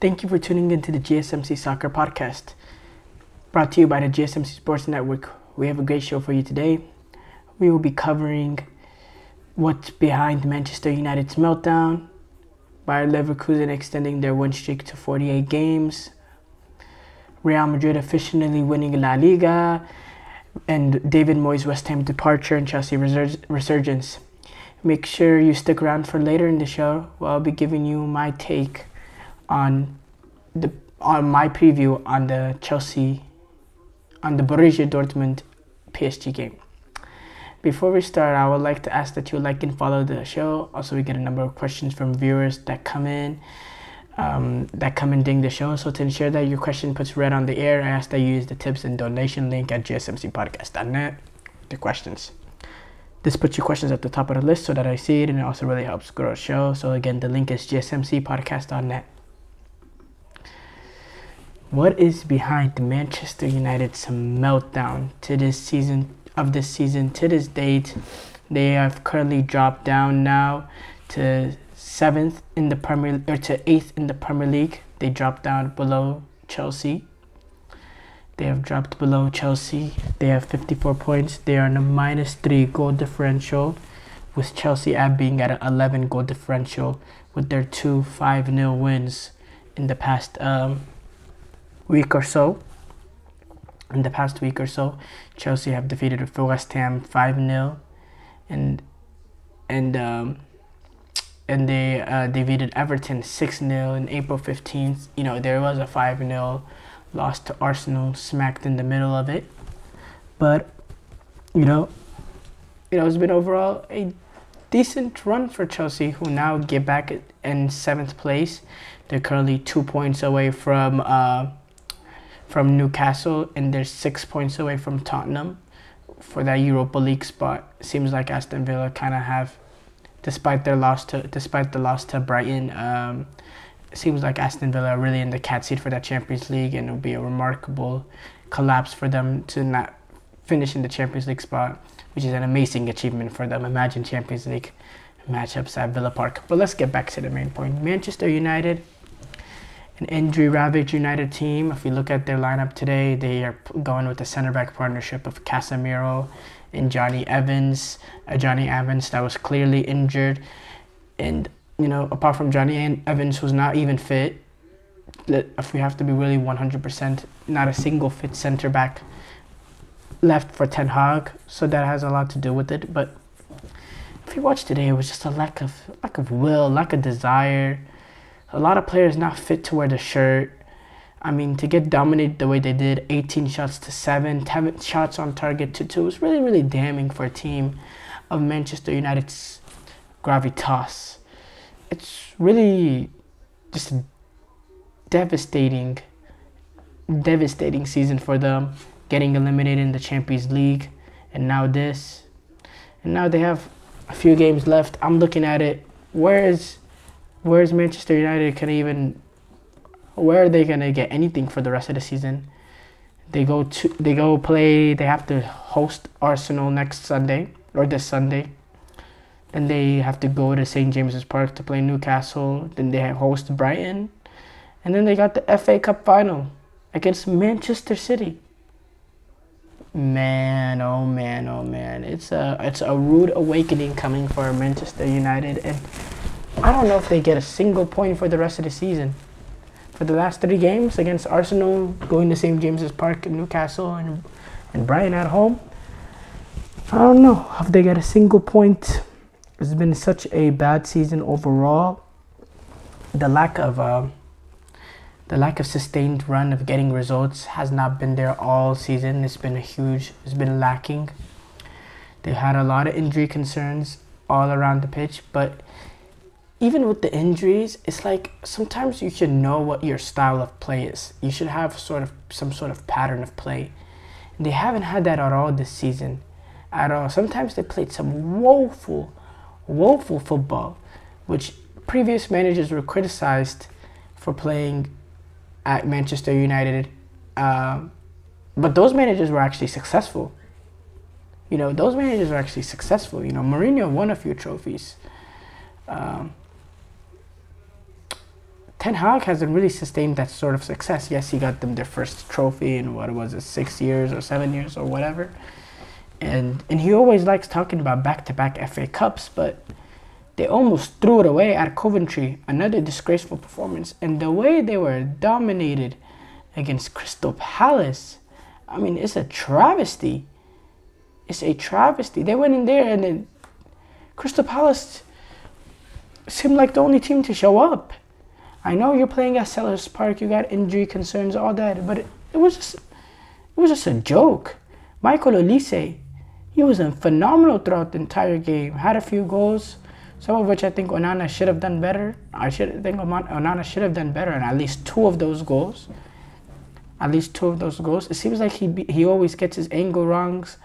Thank you for tuning into the GSMC Soccer Podcast, brought to you by the GSMC Sports Network. We have a great show for you today. We will be covering what's behind Manchester United's meltdown, Bayern Leverkusen extending their win streak to 48 games, Real Madrid officially winning La Liga, and David Moyes' West Ham departure and Chelsea resurgence. Make sure you stick around for later in the show where I'll be giving you my take on my preview on the Borussia Dortmund PSG game. Before we start, I would like to ask that you like and follow the show. Also, we get a number of questions from viewers that come in during the show. So to ensure that your question puts read on the air, I ask that you use the tips and donation link at GSMCPodcast.net. The questions. This puts your questions at the top of the list so that I see it, and it also really helps grow the show. So again, the link is GSMCPodcast.net. What is behind Manchester United's meltdown to this season? To this date, they have currently dropped down now to 8th in the Premier League. They dropped down below Chelsea. They have dropped below Chelsea. They have 54 points. They are on a -3 goal differential, with Chelsea being at an 11 goal differential with their 2 5-0 wins in the past week or so. Chelsea have defeated West Ham 5-0, and they defeated Everton 6-0 in April 15th. You know, there was a 5-0 loss to Arsenal smacked in the middle of it, but it's been overall a decent run for Chelsea, who now get back in 7th place. They're currently 2 points away from Newcastle, and they're 6 points away from Tottenham for that Europa League spot. Seems like Aston Villa kind of have, despite the loss to Brighton, seems like Aston Villa are really in the cat seat for that Champions League, and it would be a remarkable collapse for them to not finish in the Champions League spot, which is an amazing achievement for them. Imagine Champions League matchups at Villa Park. But let's get back to the main point. Manchester United, an injury-ravaged United team. If you look at their lineup today, they are going with the center-back partnership of Casemiro and Johnny Evans. Johnny Evans that was clearly injured. And, apart from Johnny Evans, who's not even fit, if we have to be really 100%, not a single fit center-back left for Ten Hag. So that has a lot to do with it. But if you watch today, it was just a lack of will, lack of desire. A lot of players not fit to wear the shirt. I mean, to get dominated the way they did, 18 shots to 7, 10 shots on target to 2, was really, really damning for a team of Manchester United's gravitas. It's really just a devastating season for them, getting eliminated in the Champions League, and now this. And now they have a few games left. I'm looking at it. Where's Manchester United where are they gonna get anything for the rest of the season? They have to host Arsenal this Sunday. Then they have to go to St. James's Park to play Newcastle. Then they host Brighton. And then they got the FA Cup final against Manchester City. Man, oh man, oh man. It's a rude awakening coming for Manchester United, and I don't know if they get a single point for the rest of the season. For the last 3 games against Arsenal, going to St. James's Park, Newcastle, and Brighton at home, I don't know if they get a single point. It's been such a bad season overall. The lack of sustained run of getting results has not been there all season. It's been lacking. They've had a lot of injury concerns all around the pitch, but even with the injuries, it's like sometimes you should know what your style of play is. You should have some sort of pattern of play. And they haven't had that at all this season. At all. Sometimes they played some woeful football, which previous managers were criticized for playing at Manchester United. But those managers were actually successful. Mourinho won a few trophies. Ten Hag hasn't really sustained that sort of success. Yes, he got them their first trophy in, what was it, 6 years or 7 years or whatever. And he always likes talking about back-to-back FA Cups, but they almost threw it away at Coventry. Another disgraceful performance. And the way they were dominated against Crystal Palace, I mean, it's a travesty. It's a travesty. They went in there and then Crystal Palace seemed like the only team to show up. I know you're playing at Selhurst Park, you got injury concerns, all that, but it was just a joke. Michael Olise, he was phenomenal throughout the entire game. Had a few goals, some of which I think Onana should have done better. Onana should have done better in at least two of those goals. It seems like he always gets his angle wrongs.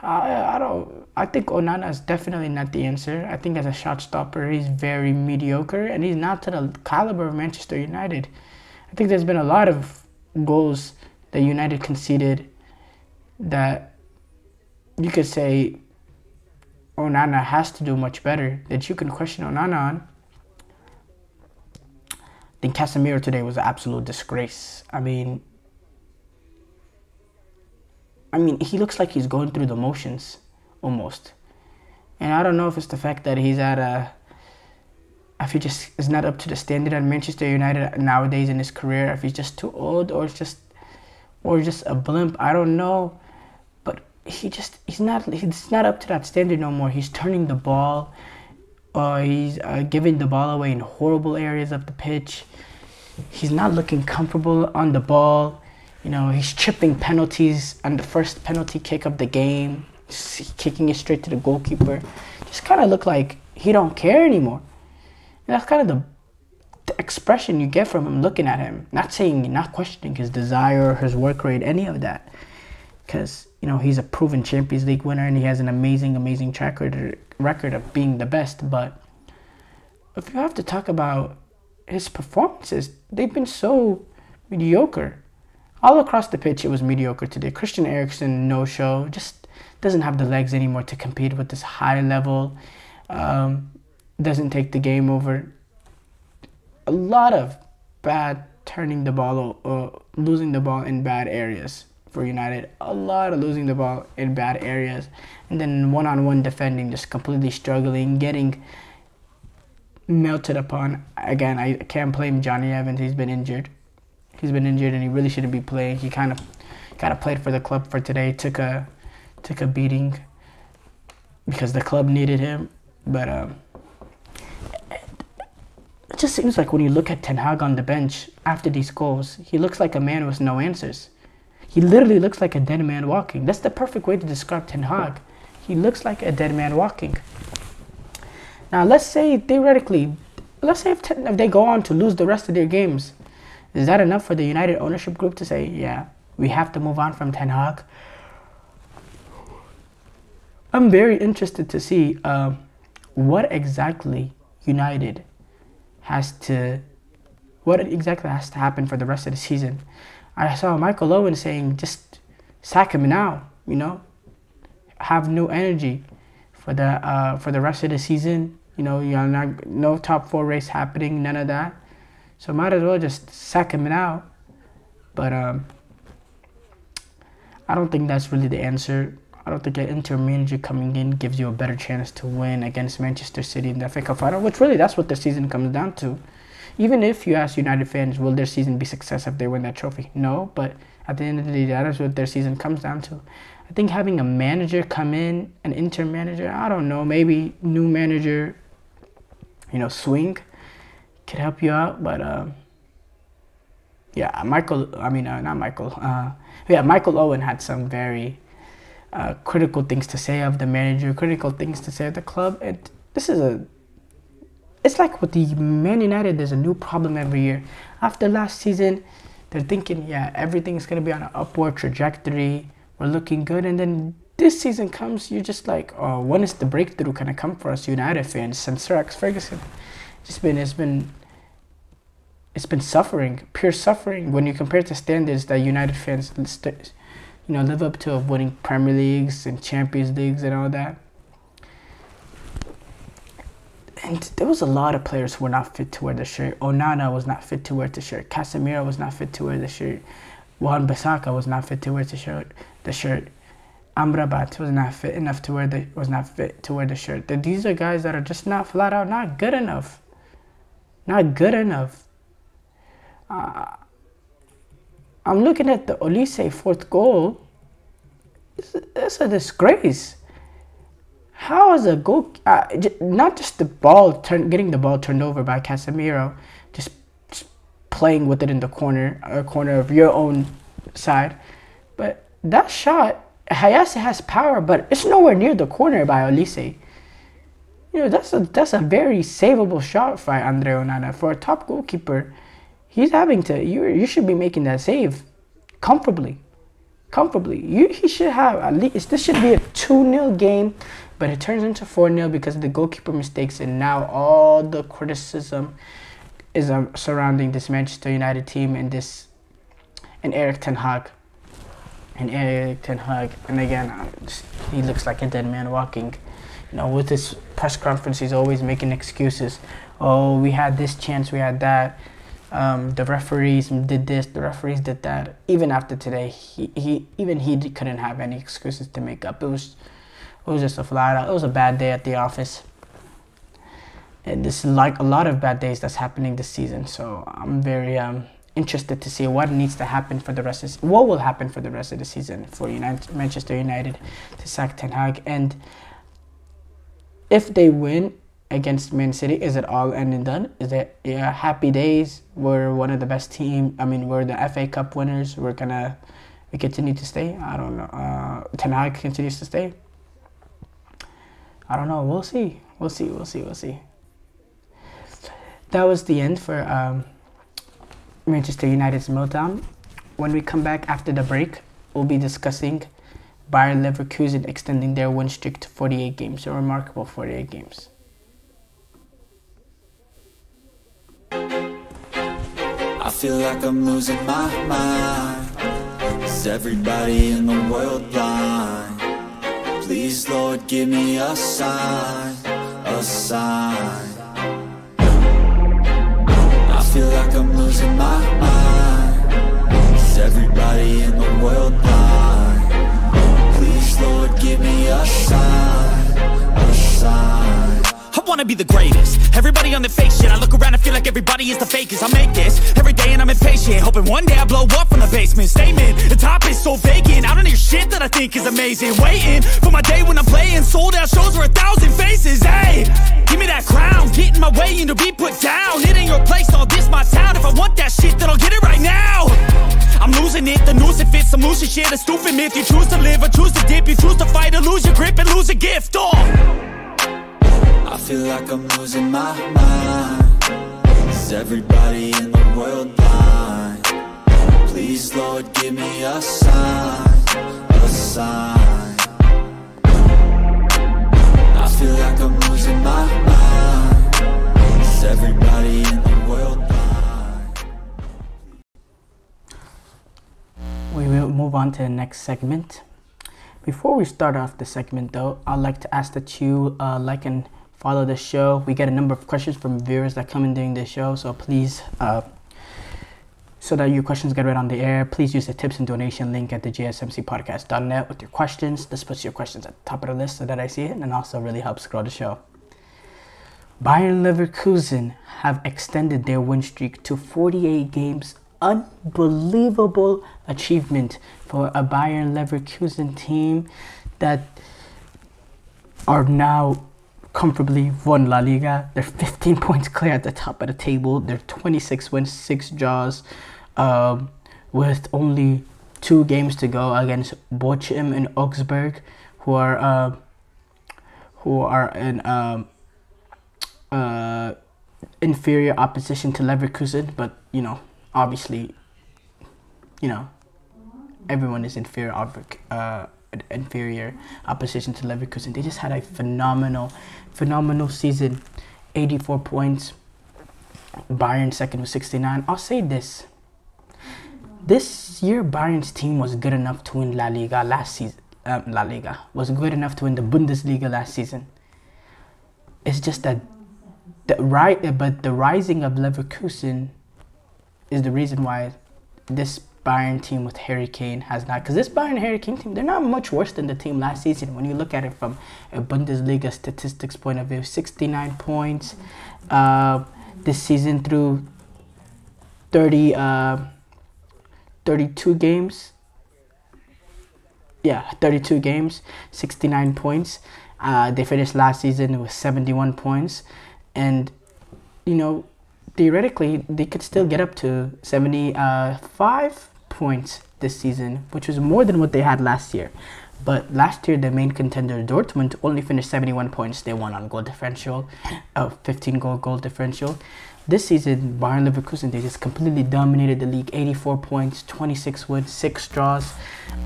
I think Onana is definitely not the answer. I think as a shot stopper, he's very mediocre, and he's not to the caliber of Manchester United. I think there's been a lot of goals that United conceded that you could say Onana has to do much better, that you can question Onana on. I think Casemiro today was an absolute disgrace. I mean, he looks like he's going through the motions, almost. And I don't know if it's the fact that if he just is not up to the standard at Manchester United nowadays in his career, if he's just too old, or just a blimp. I don't know, but he's not up to that standard no more. He's turning the ball, he's giving the ball away in horrible areas of the pitch. He's not looking comfortable on the ball. He's chipping penalties on the first penalty kick of the game, kicking it straight to the goalkeeper. Just kind of look like he don't care anymore. And that's kind of the expression you get from him looking at him. Not questioning his desire, his work rate, any of that. Because, he's a proven Champions League winner and he has an amazing track record of being the best. But if you have to talk about his performances, they've been so mediocre. All across the pitch, it was mediocre today. Christian Eriksen, no show. Just doesn't have the legs anymore to compete with this high level. Doesn't take the game over. A lot of bad turning the ball, losing the ball in bad areas for United. A lot of losing the ball in bad areas. And then one-on-one defending, just completely struggling, getting melted upon. Again, I can't blame Johnny Evans. He's been injured. And he really shouldn't be playing. He kind of played for the club for today. Took a beating because the club needed him. But it just seems like when you look at Ten Hag on the bench after these goals, he looks like a man with no answers. He literally looks like a dead man walking. That's the perfect way to describe Ten Hag. He looks like a dead man walking. Now, let's say theoretically, if they go on to lose the rest of their games, is that enough for the United ownership group to say, yeah, we have to move on from Ten Hag? I'm very interested to see what exactly has to happen for the rest of the season. I saw Michael Owen saying, just sack him now, have new energy for the rest of the season. No top 4 race happening, none of that. So might as well just sack him now. But I don't think that's really the answer. I don't think an interim manager coming in gives you a better chance to win against Manchester City in the FA Cup final, which really that's what their season comes down to. Even if you ask United fans, will their season be success if they win that trophy? No, but at the end of the day, that is what their season comes down to. I think having a manager come in, an interim manager, I don't know, maybe new manager, swing, could help you out. But Michael Owen had some very critical things to say of the manager, critical things to say of the club. And it's like with the Man United, there's a new problem every year. After last season, they're thinking, everything's going to be on an upward trajectory. We're looking good. And then this season comes, you're just like, oh, when is the breakthrough going to come for us United fans since Sir Alex Ferguson? It's been suffering, pure suffering, when you compare to standards that United fans live up to, of winning Premier Leagues and Champions Leagues and all that. And there was a lot of players who were not fit to wear the shirt. Onana was not fit to wear the shirt. Casemiro was not fit to wear the shirt. Wan-Bissaka was not fit to wear the shirt. Amrabat was not fit to wear the shirt. These are guys that are just not flat out not good enough. Not good enough. I'm looking at the Olise fourth goal. It's a disgrace. How is a goal? Not just the ball getting the ball turned over by Casemiro, just playing with it in the corner of your own side, but that shot, yes, it has power, but it's nowhere near the corner by Olise. You know, that's a very savable shot by Andre Onana. For a top goalkeeper, he's having to. You should be making that save comfortably. He should have at least. This should be a 2-0 game, but it turns into 4-0 because of the goalkeeper mistakes, and now all the criticism is surrounding this Manchester United team and Erik Ten Hag. And again, he looks like a dead man walking. You know, with his press conference, he's always making excuses. Oh, we had this chance, we had that. The referees did this, the referees did that. Even after today, he couldn't have any excuses to make up. It was just a flat out. It was a bad day at the office. And this is like a lot of bad days that's happening this season. So I'm very interested to see what needs to happen for what will happen for the rest of the season for Manchester United to sack Ten Hag. And if they win against Man City, is it all end and done? Is it happy days? We're one of the best teams. I mean, we're the FA Cup winners. We continue to stay. I don't know. Ten Hag continues to stay. I don't know. We'll see. That was the end for Manchester United's Meltdown. When we come back after the break, we'll be discussing Bayern Leverkusen extending their win streak to 48 games, a remarkable 48 games. I feel like I'm losing my mind. Is everybody in the world blind? Please, Lord, give me a sign, a sign. I feel like I'm losing my mind. Is everybody in the world blind? Please, Lord, give me a sign, a sign. I wanna be the greatest. Everybody on the fake shit. I look around and feel like everybody is the fakest. I make this every day and I'm impatient, hoping one day I blow up from the basement. Statement, the top is so vacant. I don't hear shit that I think is amazing. Waiting for my day when I'm playing sold out shows for 1,000 faces. Hey, give me that crown, get in my way and to be put down. It ain't your place, all this my town. If I want that shit, then I'll get it right now. I'm losing it, the noose it fits. I'm losing shit, a stupid myth. You choose to live or choose to dip. You choose to fight or lose your grip and lose a gift. I feel like I'm losing my mind. Is everybody in the world blind? Please, Lord, give me a sign, a sign. I feel like I'm losing my mind. Is everybody in the world blind? We will move on to the next segment. Before we start off the segment, though, I'd like to ask that you like and follow the show. We get a number of questions from viewers that come in during the show, so please, so that your questions get read on the air, please use the tips and donation link at the GSMCpodcast.net with your questions. This puts your questions at the top of the list so that I see it, and also really helps grow the show. Bayern Leverkusen have extended their win streak to 48 games. Unbelievable achievement for a Bayern Leverkusen team that are now comfortably won La Liga. They're 15 points clear at the top of the table. They're 26 wins, 6 draws, with only 2 games to go against Bochum and Augsburg, who are in inferior opposition to Leverkusen. But you know, obviously, you know, everyone is inferior opposition to Leverkusen. They just had a phenomenal season. 84 points. Bayern second with 69. I'll say this. This year, Bayern's team was good enough to win La Liga last season. La Liga was good enough to win the Bundesliga last season. It's just that but the rising of Leverkusen is the reason why this Bayern team with Harry Kane has not, because this Bayern Harry Kane team, they're not much worse than the team last season when you look at it from a Bundesliga statistics point of view. 69 points this season through 32 games. Yeah, 32 games, 69 points. They finished last season with 71 points, and you know, theoretically they could still get up to 75 points this season, which was more than what they had last year. But last year, the main contender Dortmund only finished 71 points. They won on goal differential, 15 goal differential. This season, Bayern Leverkusen, they just completely dominated the league. 84 points, 26 wins, 6 draws.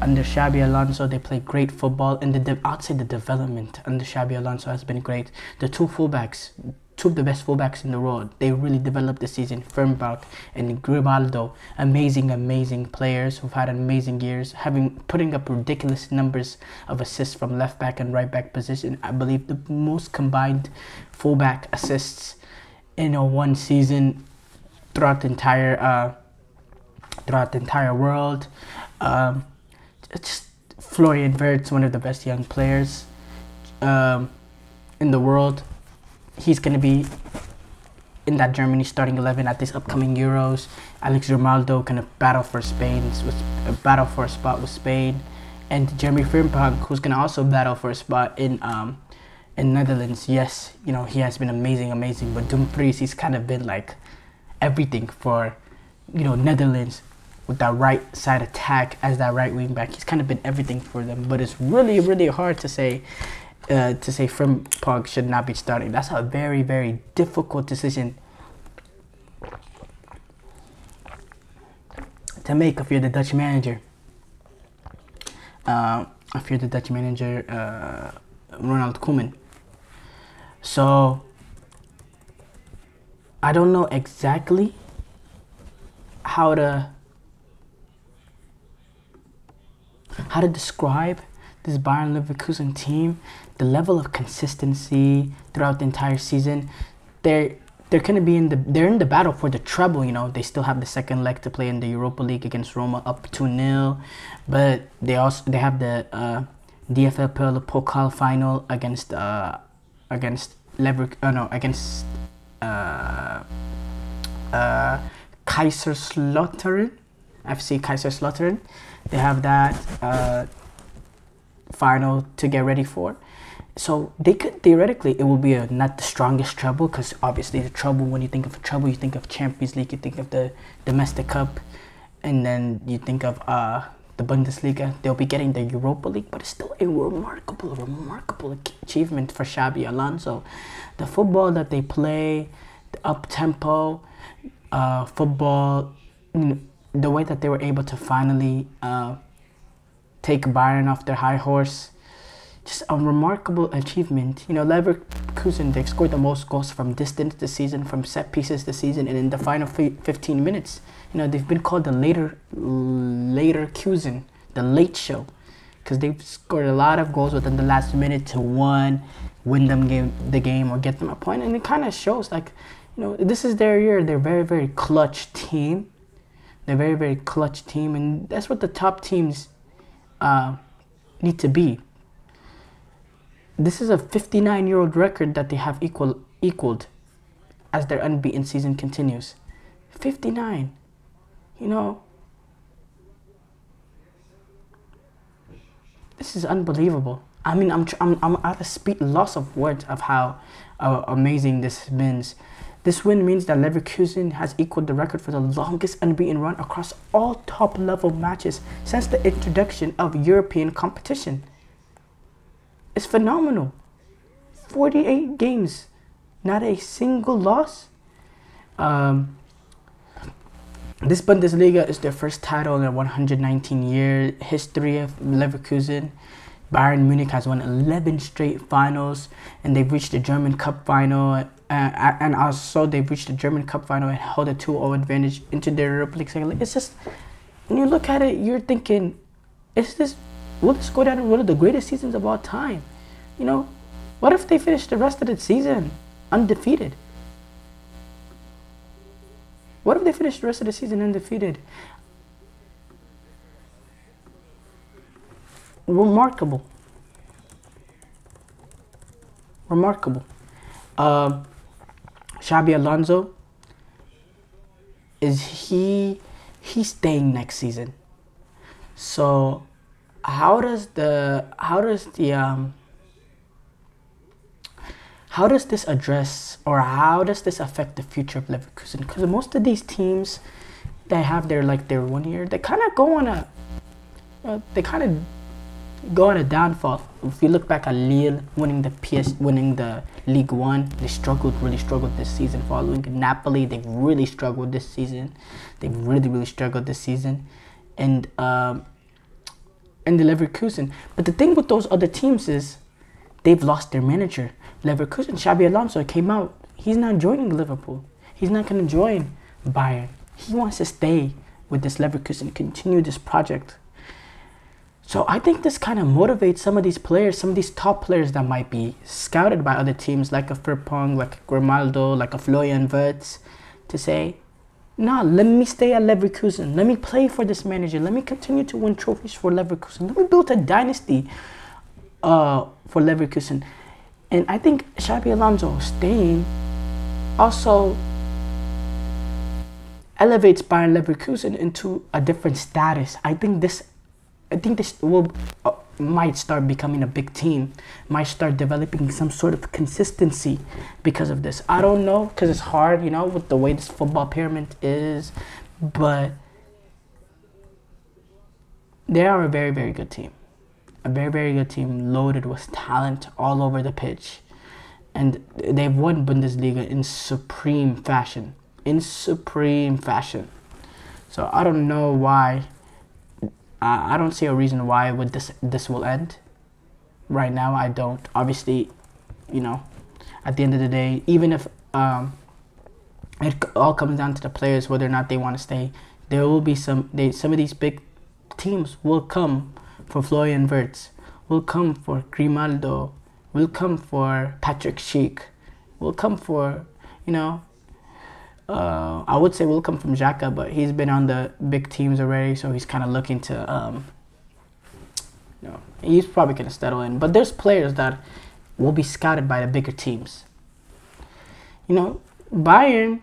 Under Xabi Alonso, they play great football. And I'd say the development under Xabi Alonso has been great. The two fullbacks, two of the best fullbacks in the world, they really developed this season. Fernbach and Grimaldo, amazing players who've had amazing years, putting up ridiculous numbers of assists from left back and right back position. I believe the most combined fullback assists in one season throughout the entire world. Just Florian Wirtz, one of the best young players in the world. He's going to be in that Germany starting 11 at this upcoming Euros. Alex Grimaldo going to battle for a spot with Spain, and Jeremy Frimpong, who's going to also battle for a spot in Netherlands. Yes, he has been amazing, but Dumfries, he's kind of been like everything for Netherlands with that right side attack as that right wing back. He's kind of been everything for them, but it's really hard to say Frimpong should not be starting. That's a very difficult decision to make if you're the Dutch manager. Ronald Koeman. So I don't know exactly how to describe this Bayern Leverkusen team, the level of consistency throughout the entire season. They're going to be in the battle for the treble. They still have the second leg to play in the Europa League against Roma, up 2-0, but they have the DFL Pokal final against Kaiserslautern, FC Kaiserslautern. They have that final to get ready for. So they could theoretically, it will be not the strongest treble, because obviously the treble, when you think of a treble, you think of Champions League, you think of the Domestic Cup, and then you think of the Bundesliga. They'll be getting the Europa League, but it's still a remarkable achievement for Xabi Alonso. The football that they play, the up-tempo football, the way that they were able to finally take Bayern off their high horse, just a remarkable achievement. Leverkusen, they've scored the most goals from distance this season, from set pieces this season, and in the final 15 minutes, they've been called the later Kusen, the late show, because they've scored a lot of goals within the last minute to win the game or get them a point, and it kind of shows this is their year. They're very clutch team. They're very clutch team, and that's what the top teams need to be. This is a 59-year-old record that they have equaled as their unbeaten season continues. 59. This is unbelievable. I mean, I'm at a loss of words of how amazing this means. This win means that Leverkusen has equaled the record for the longest unbeaten run across all top-level matches since the introduction of European competition. It's phenomenal. 48 games, not a single loss. This Bundesliga is their first title in a 119-year history of Leverkusen. Bayern Munich has won 11 straight finals, and they've reached the German Cup final. And also they've reached the German Cup final and held a 2-0 advantage into the Europa League second leg. It's just, when you look at it, you're thinking, will this go down as one of the greatest seasons of all time? What if they finish the rest of the season undefeated? What if they finish the rest of the season undefeated? Remarkable. Remarkable. Xabi Alonso, he's staying next season. So how does this address, or how does this affect the future of Leverkusen? Because most of these teams that have their 1 year, they kind of go on a downfall. If you look back at Lille winning the Ligue 1, they really struggled this season. Following Napoli, they've really struggled this season. And the Leverkusen. But the thing with those other teams is they've lost their manager. Leverkusen, Xabi Alonso came out. He's not joining Liverpool. He's not going to join Bayern. He wants to stay with this Leverkusen, continue this project. So I think this kind of motivates some of these players, some of these top players that might be scouted by other teams, like a Frimpong, like a Grimaldo, like a Florian Wirtz, to say, nah, let me stay at Leverkusen. Let me play for this manager. Let me continue to win trophies for Leverkusen. Let me build a dynasty for Leverkusen. And I think Xabi Alonso staying also elevates Bayern Leverkusen into a different status. I think this might start becoming a big team, might start developing some sort of consistency because of this. I don't know, because it's hard, with the way this football pyramid is, but they are a very, very good team. A very, very good team, loaded with talent all over the pitch. And they've won Bundesliga in supreme fashion. So I don't know why. I don't see a reason why this will end. Right now, I don't. Obviously, at the end of the day, even if it all comes down to the players, whether or not they want to stay, there will be some of these big teams will come for Florian Wirtz, will come for Grimaldo, will come for Patrick Schick, will come for, I would say will come from Xhaka, but he's been on the big teams already, so he's kind of looking to, he's probably going to settle in. But there's players that will be scouted by the bigger teams. Bayern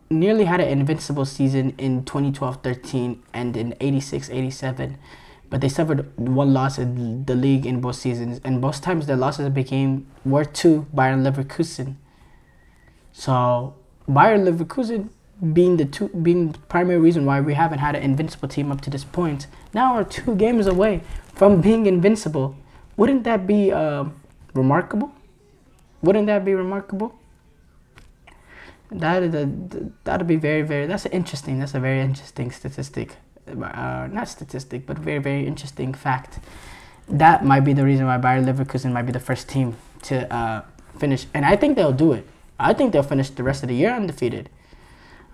nearly had an invincible season in 2012-13 and in 86-87, but they suffered one loss in the league in both seasons, and both times their losses were to Bayern Leverkusen. So Bayern Leverkusen being the primary reason why we haven't had an invincible team up to this point, now are 2 games away from being invincible. Wouldn't that be remarkable? That'd be very, that's a very interesting statistic. Not statistic, but very, very interesting fact. That might be the reason why Bayern Leverkusen might be the first team to finish, and I think they'll do it. I think they'll finish the rest of the year undefeated.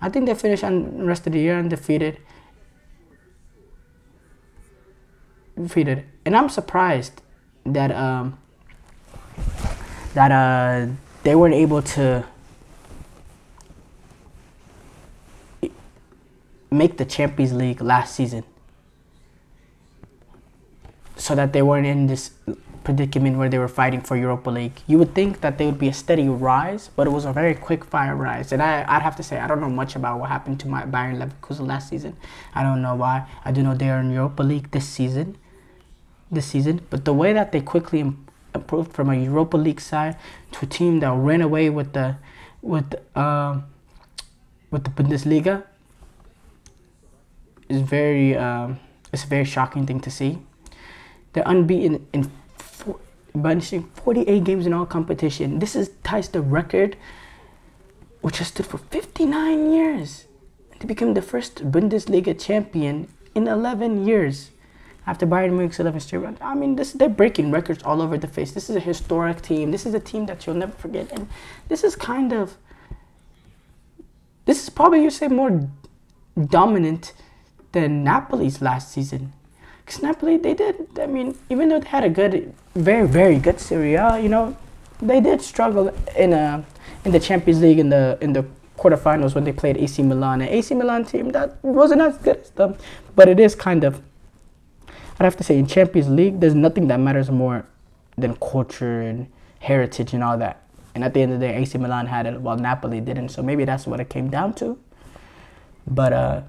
And I'm surprised that they weren't able to make the Champions League last season, so that they weren't in this predicament where they were fighting for Europa League. You would think that there would be a steady rise, but it was a very quick fire rise. And I'd have to say, I don't know much about what happened to my Bayern Leverkusen last season. I don't know why. I do know they are in Europa League this season. But the way that they quickly improved from a Europa League side to a team that ran away with the Bundesliga is it's a very shocking thing to see. They're unbeaten in 48 games in all competition. This ties the record, which has stood for 59 years, to become the first Bundesliga champion in 11 years. After Bayern Munich's 11th straight run. I mean, they're breaking records all over the face. This is a historic team. This is a team that you'll never forget. And this is probably, you say, more dominant than Napoli's last season. Because Napoli, even though they had a good, very, very good Serie A, they did struggle in the Champions League in the quarterfinals when they played AC Milan, an AC Milan team that wasn't as good as them, but it is kind of, I'd have to say, in Champions League, there's nothing that matters more than culture and heritage and all that. And at the end of the day, AC Milan had it while Napoli didn't. So maybe that's what it came down to. But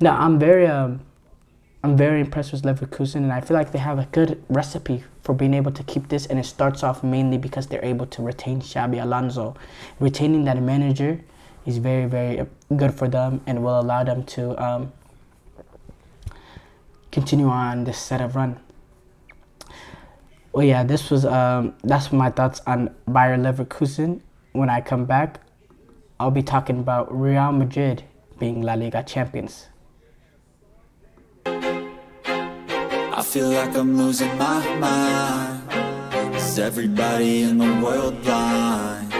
no, I'm very impressed with Leverkusen, and I feel like they have a good recipe for being able to keep this. And it starts off mainly because they're able to retain Xabi Alonso. Retaining that manager is very, very good for them and will allow them to continue on this set of run. Well, yeah, this was that's my thoughts on Bayern Leverkusen. When I come back, I'll be talking about Real Madrid being La Liga champions. I feel like I'm losing my mind. Is everybody in the world blind?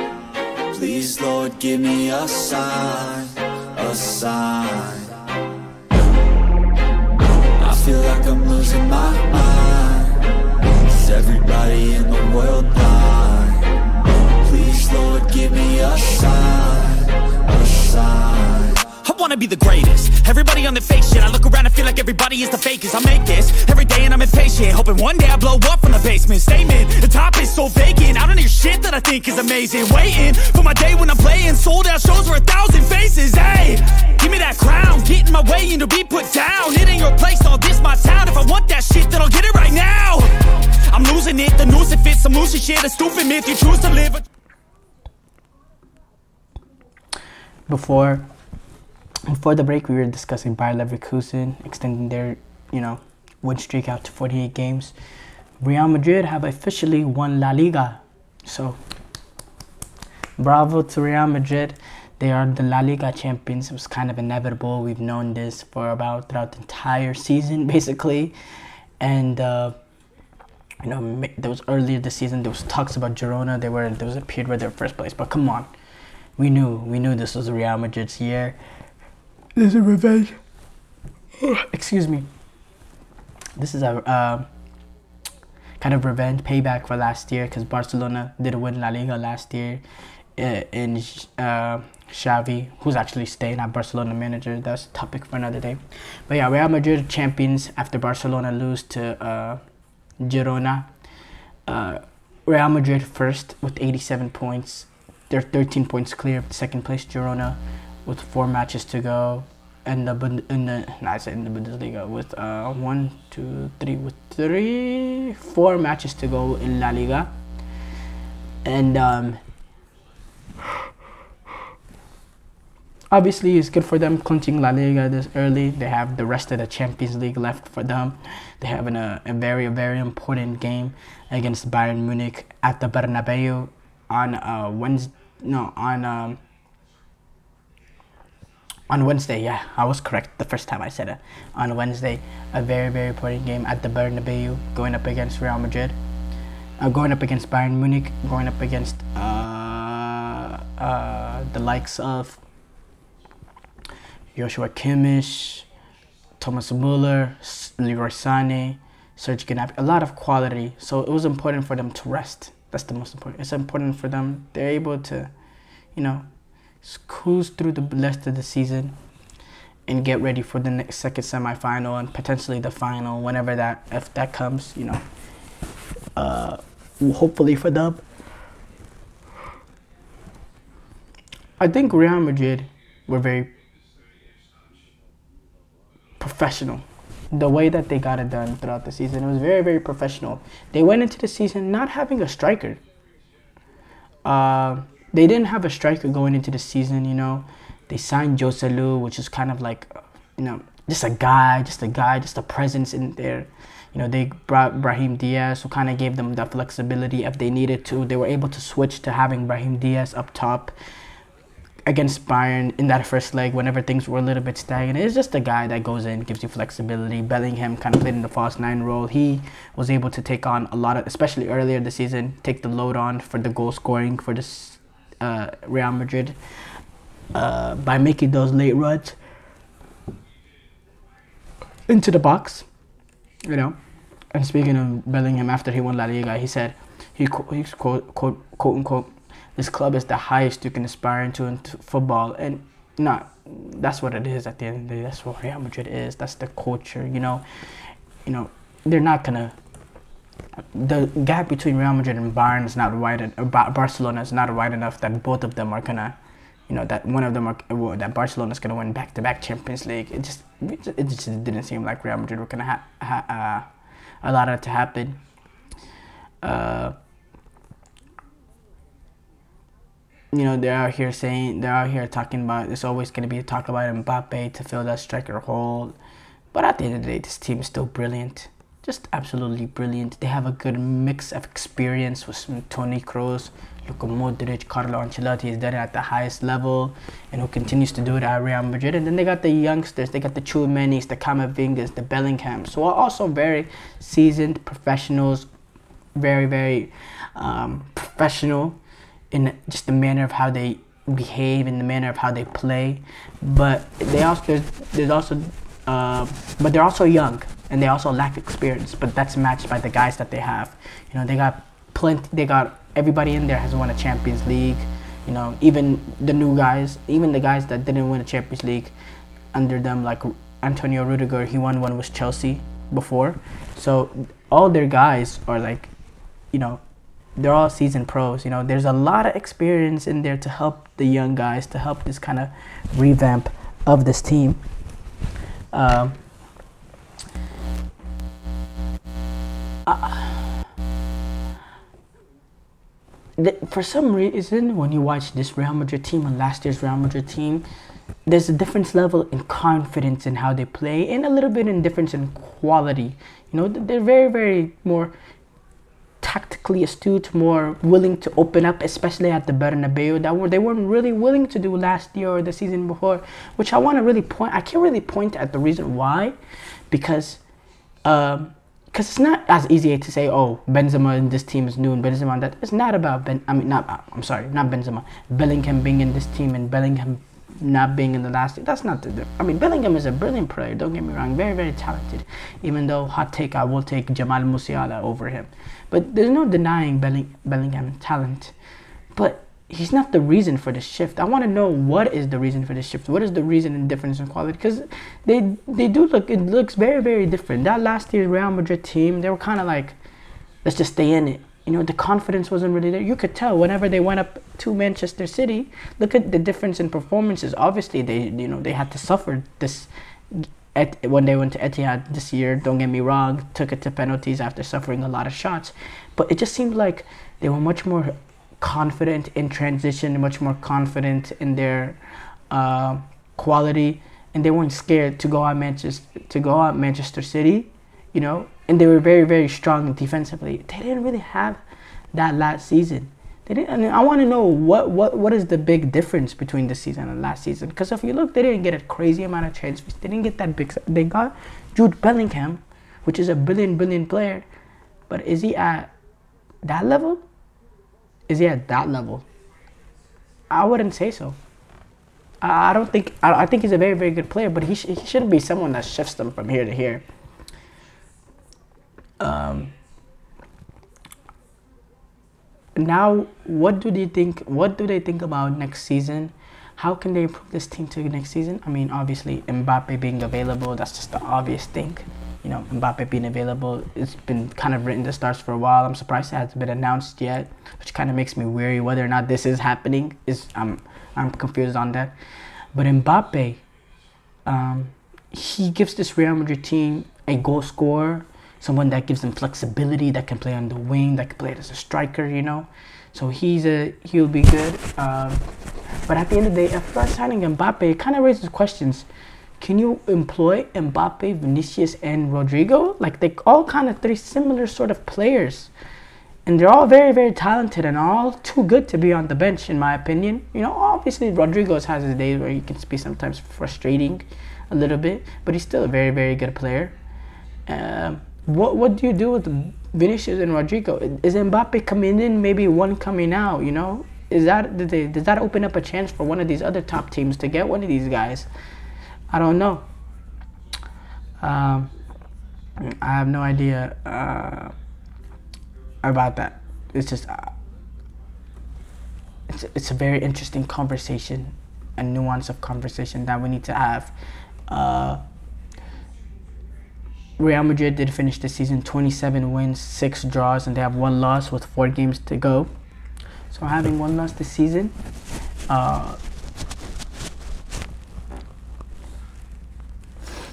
Please, Lord, give me a sign, a sign. I feel like I'm losing my mind. Is everybody in the world blind? Please, Lord, give me a sign, a sign. I wanna be the greatest. Everybody on the fake shit. I look around and feel like everybody is the fakest. I make this every day and I'm impatient, hoping one day I blow up from the basement. Statement, the top is so vacant. I don't hear shit that I think is amazing. Waiting for my day when I'm playing sold out shows for 1,000 faces. Hey, give me that crown, get in my way and to be put down. It ain't your place, all this my town. If I want that shit, then I'll get it right now. I'm losing it, the noose it fits, some loose shit, a stupid myth. You choose to live. Before the break, we were discussing Bayer Leverkusen extending their, win streak out to 48 games. Real Madrid have officially won La Liga. So, bravo to Real Madrid. They are the La Liga champions. It was kind of inevitable. We've known this for throughout the entire season, basically. And, there was earlier this season, there was talks about Girona. There was a period where they were first place. But come on. We knew this was Real Madrid's year. This is a revenge. Excuse me. This is a kind of revenge payback for last year, because Barcelona did win La Liga last year. And Xavi, who's actually staying at Barcelona manager, that's a topic for another day. But yeah, Real Madrid champions after Barcelona lose to Girona. Real Madrid first with 87 points. They're 13 points clear of second place Girona, with 4 matches to go, and in the Bundesliga with 4 matches to go in La Liga, and obviously it's good for them clinching La Liga this early. They have the rest of the Champions League left for them. They have a very, very important game against Bayern Munich at the Bernabeu on Wednesday. Yeah, I was correct the first time I said it. On Wednesday, a very, very important game at the Bernabeu, going up against Real Madrid, going up against Bayern Munich, going up against the likes of Joshua Kimmich, Thomas Müller, Leroy Sané, Serge Gnabry, a lot of quality. So it was important for them to rest. That's the most important. It's important for them. They're able to, cruise through the rest of the season and get ready for the second semifinal and potentially the final, if that comes, hopefully for them. I think Real Madrid were very professional. The way that they got it done throughout the season, it was very, very professional. They went into the season not having a striker. They didn't have a striker going into the season, They signed Joselu, which is kind of like, just a presence in there. They brought Brahim Diaz, who kind of gave them the flexibility if they needed to. They were able to switch to having Brahim Diaz up top against Bayern in that first leg whenever things were a little bit stagnant. It's just a guy that goes in, gives you flexibility. Bellingham kind of played in the false 9 role. He was able to take on a lot of, especially earlier this season, take the load on for the goal scoring for this Real Madrid by making those late runs into the box, And speaking of Bellingham, after he won La Liga, he said, quote unquote, This club is the highest you can aspire into in football, and not that's what it is at the end of the day. That's what Real Madrid is. That's the culture, you know. They're not gonna. The gap between Real Madrid and Bayern is not wide, or Barcelona is not wide enough that both of them are gonna, that one of them are that Barcelona is gonna win back-to-back Champions League. It just didn't seem like Real Madrid were gonna allow that to happen. They're out here talking about, there's always going to be a talk about Mbappe to fill that striker hole. But at the end of the day, this team is still brilliant. Just absolutely brilliant. They have a good mix of experience with some Toni Kroos, Luka Modric, Carlo Ancelotti has done it at the highest level, and who continues to do it at Real Madrid. And then they got the youngsters, they got the Tchouaménis, the Camavingas, the Bellinghams. So also very seasoned professionals, very, very professional in just the manner of how they behave, in the manner of how they play, but they're also young, and they also lack experience. But that's matched by the guys that they have. They got plenty. They got everybody in there has won a Champions League. Even the new guys, even the guys that didn't win a Champions League under them, like Antonio Rudiger, he won one with Chelsea before. So all their guys are like, they're all seasoned pros. There's a lot of experience in there to help the young guys, to help this kind of revamp of this team. For some reason, when you watch this Real Madrid team and last year's Real Madrid team, there's a difference level in confidence in how they play, and a little bit in difference in quality. They're very, very more tactically astute, more willing to open up, especially at the Bernabeu, that they weren't really willing to do last year or the season before, which I want to really point. I can't really point at the reason why, because it's not as easy to say, oh, Benzema in this team is new and Benzema that. It's not about not Benzema, Bellingham being in this team and Bellingham not being in the last year. That's not Bellingham is a brilliant player, don't get me wrong, very, very talented. Even though, hot take, I will take Jamal Musiala over him. But there's no denying Bellingham's talent. But he's not the reason for the shift. I want to know, what is the reason for the shift? What is the reason in difference in quality? Because it looks very, very different. That last year's Real Madrid team, they were kind of like, let's just stay in it. The confidence wasn't really there. You could tell whenever they went up to Manchester City. Look at the difference in performances. Obviously, they had to suffer this when they went to Etihad this year. Don't get me wrong, took it to penalties after suffering a lot of shots. But it just seemed like they were much more confident in transition, much more confident in their quality, and they weren't scared to go out Manchester City. And they were very, very strong defensively. They didn't really have that last season. They didn't. I want to know what is the big difference between this season and last season. Because if you look, they didn't get a crazy amount of transfers. They didn't get that big. They got Jude Bellingham, which is a brilliant player. But is he at that level? Is he at that level? I wouldn't say so. I don't think. I think he's a very, very good player, but he shouldn't be someone that shifts them from here to here. Now, what do they think about next season? How can they improve this team to next season? Obviously, Mbappe being available, that's just the obvious thing. Mbappe being available, it's been kind of written the stars for a while. I'm surprised it hasn't been announced yet, which kind of makes me weary whether or not this is happening. I'm confused on that. But Mbappe, he gives this Real Madrid team a goal scorer, someone that gives them flexibility, that can play on the wing, that can play as a striker, So he'll be good. But at the end of the day, after signing Mbappe, it kind of raises questions. Can you employ Mbappe, Vinicius, and Rodrigo? Like, they all kind of three similar sort of players. And they're all very, very talented and all too good to be on the bench, in my opinion. Obviously, Rodrigo has his days where he can be sometimes frustrating a little bit, but he's still a very, very good player. What do you do with Vinicius and Rodrigo? Is Mbappe coming in, maybe one coming out, Does that open up a chance for one of these other top teams to get one of these guys? I don't know. I have no idea about that. It's just it's a very interesting conversation, a nuance of conversation that we need to have. Real Madrid did finish the season 27 wins, 6 draws, and they have 1 loss with 4 games to go. So having 1 loss this season,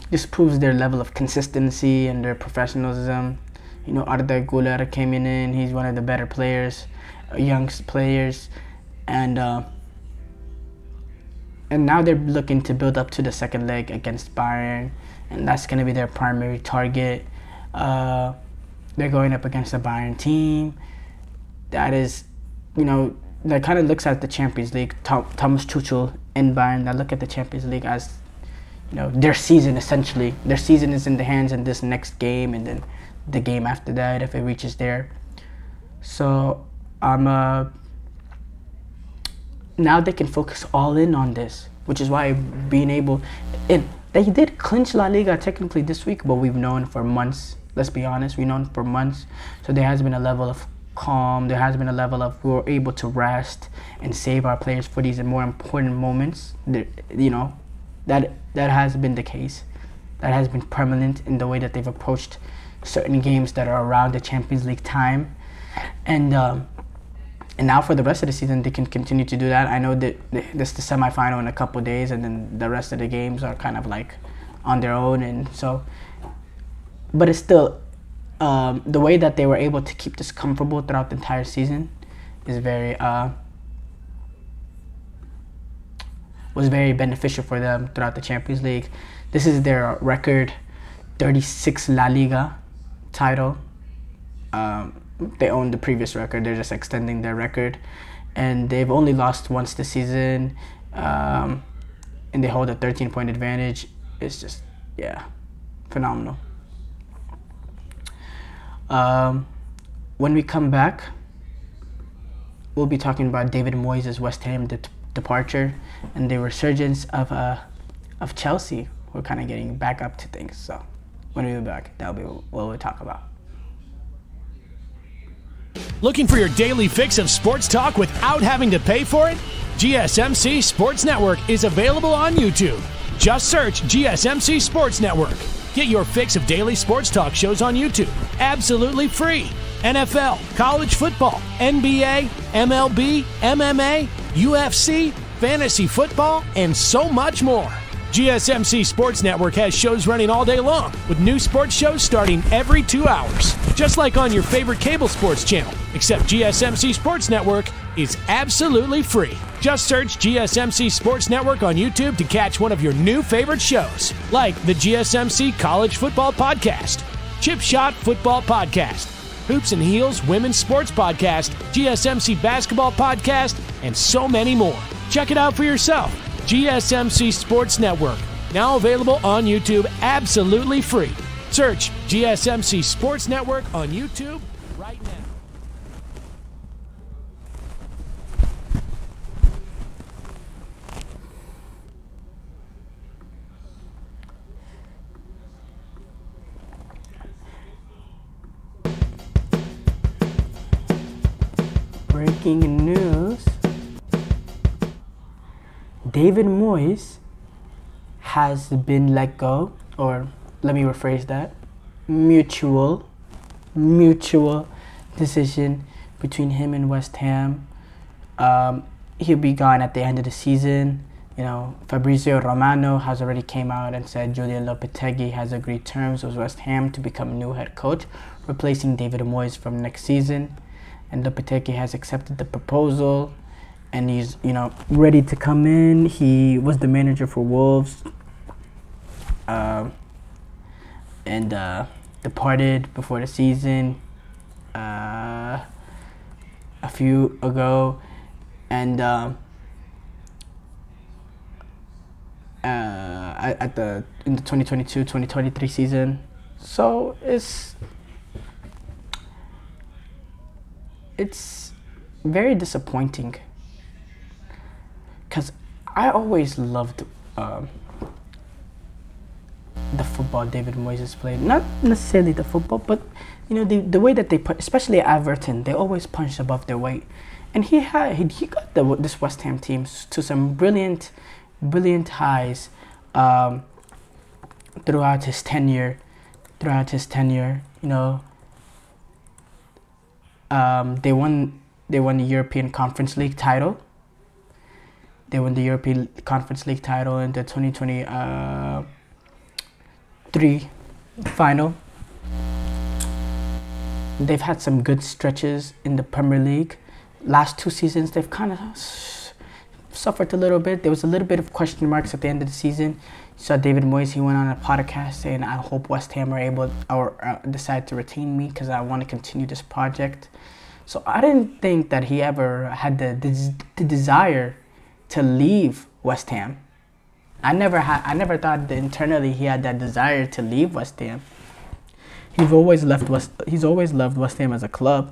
this proves their level of consistency and their professionalism. You know, Arda Güler came in, he's one of the better players, young players, and now they're looking to build up to the second leg against Bayern, and that's going to be their primary target. They're going up against a Bayern team that is, you know, that kind of looks at the Champions League. Thomas Tuchel and Bayern that look at the Champions League as, you know, their season essentially. Their season is in the hands in this next game and then the game after that if it reaches there. So now they can focus all in on this, which is why being able, and they did clinch La Liga technically this week, but we've known for months. Let's be honest, we've known for months. So there has been a level of calm. There has been a level of we're able to rest and save our players for these more important moments. You know, that has been the case. That has been permanent in the way that they've approached certain games that are around the Champions League time, and now for the rest of the season they can continue to do that. I know that this is the semifinal in a couple of days, and then the rest of the games are kind of like on their own, and so. But it's still the way that they were able to keep this comfortable throughout the entire season is was very beneficial for them throughout the Champions League. This is their record 36 La Liga title. They own the previous record. They're just extending their record, and they've only lost once this season, and they hold a 13-point advantage. It's just, yeah, phenomenal. When we come back, we'll be talking about David Moyes' West Ham departure and the resurgence of Chelsea. We're kind of getting back up to things. So when we be back, that'll be what we'll talk about. Looking for your daily fix of sports talk without having to pay for it? GSMC Sports Network is available on YouTube. Just search GSMC Sports Network. Get your fix of daily sports talk shows on YouTube, absolutely free. NFL, college football, NBA, MLB, MMA, UFC, fantasy football, and so much more. GSMC Sports Network has shows running all day long, with new sports shows starting every 2 hours. Just like on your favorite cable sports channel, except GSMC Sports Network is absolutely free. Just search GSMC Sports Network on YouTube to catch one of your new favorite shows, like the GSMC College Football Podcast, Chip Shot Football Podcast, Hoops and Heels Women's Sports Podcast, GSMC Basketball Podcast, and so many more. Check it out for yourself. GSMC Sports Network, now available on YouTube absolutely free. Search GSMC Sports Network on YouTube right now. Breaking news. David Moyes has been let go, or let me rephrase that, mutual decision between him and West Ham. He'll be gone at the end of the season. You know, Fabrizio Romano has already came out and said Julian Lopetegui has agreed terms with West Ham to become new head coach, replacing David Moyes from next season. And Lopetegui has accepted the proposal, and he's, you know, ready to come in. He was the manager for Wolves, and departed before the season a few ago, and in the 2022-2023 season. So it's very disappointing, because I always loved the football David Moyes has played. Not necessarily the football, but you know, the way that they put, especially at Everton, they always punched above their weight. and he got this West Ham team to some brilliant highs throughout his tenure. You know, they won the European Conference League title. They won the European Conference League title in the 2023 final. They've had some good stretches in the Premier League. Last 2 seasons, they've kind of suffered a little bit. There was a little bit of question marks at the end of the season. You saw David Moyes, he went on a podcast saying, I hope West Ham are able or decide to retain me because I want to continue this project. So I didn't think that he ever had the desire to leave West Ham. I never thought that internally he had that desire to leave West Ham. He's always loved West Ham as a club